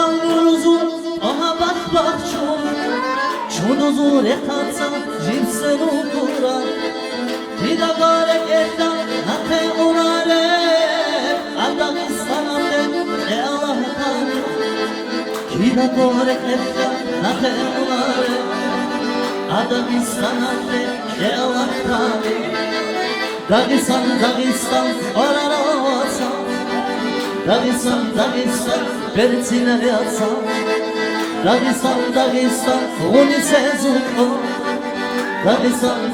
Tanrızu aha bak çoğunu zor etansa jimsen ukura Tida gare etta nate unare Afganistan'de Allah tanrı Tida gare etta nate unare Afganistan'de Allah tanrı Dagestan orarasa Dagestan Bertine yatsa Dagestan Oni sezuko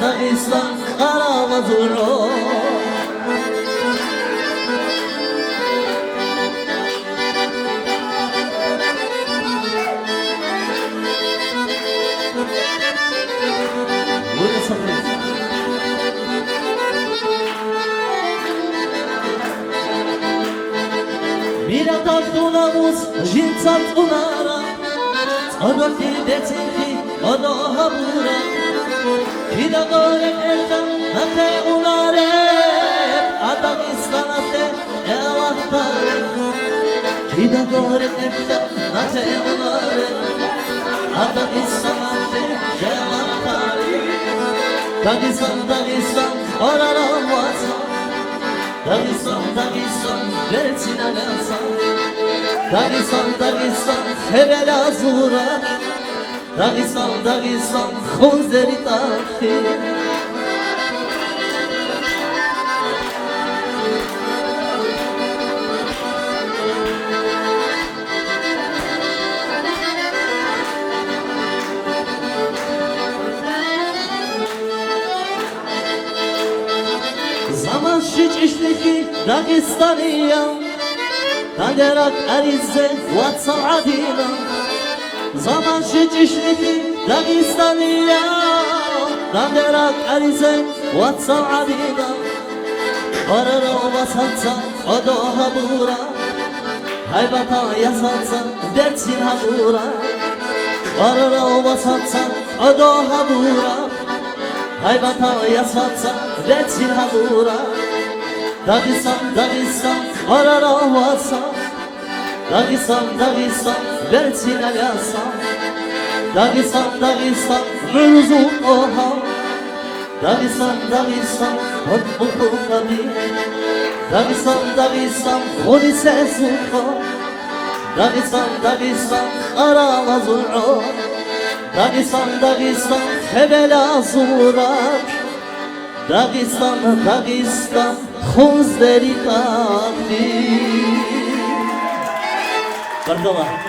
Dagestan Karamazuro Mira tartunamos, jintzat unara Tzadoti detziti, odo habura Kida gore elda, nate unare Afganistan'te, evahtare Kida gore elda, nate unare Afganistan'te, evahtare Dagestan, orara vasa Dagestan, Bertine yatsa Dagestan, hebela zura Dagestan, khunzeri taxti Zaman şiçişliki Dagestaniya Kaderak arize vatsa adina Zaman şiçişliki Dagestaniya Kaderak arize vatsa adina Arara vasatsa odo habura Haybata yasatsa dersin habura Arara vasatsa odo habura Haybata yasatsa dersin habura Dagestan, orara vasa Dagestan, Bertine yatsa Dagestan, mürzu oha Dagestan, hotbuku kabi Dagestan, oni sezuko Dagestan, aramazuro Dagestan, hebela zurak Dagestan, khunzeri taxti Bardala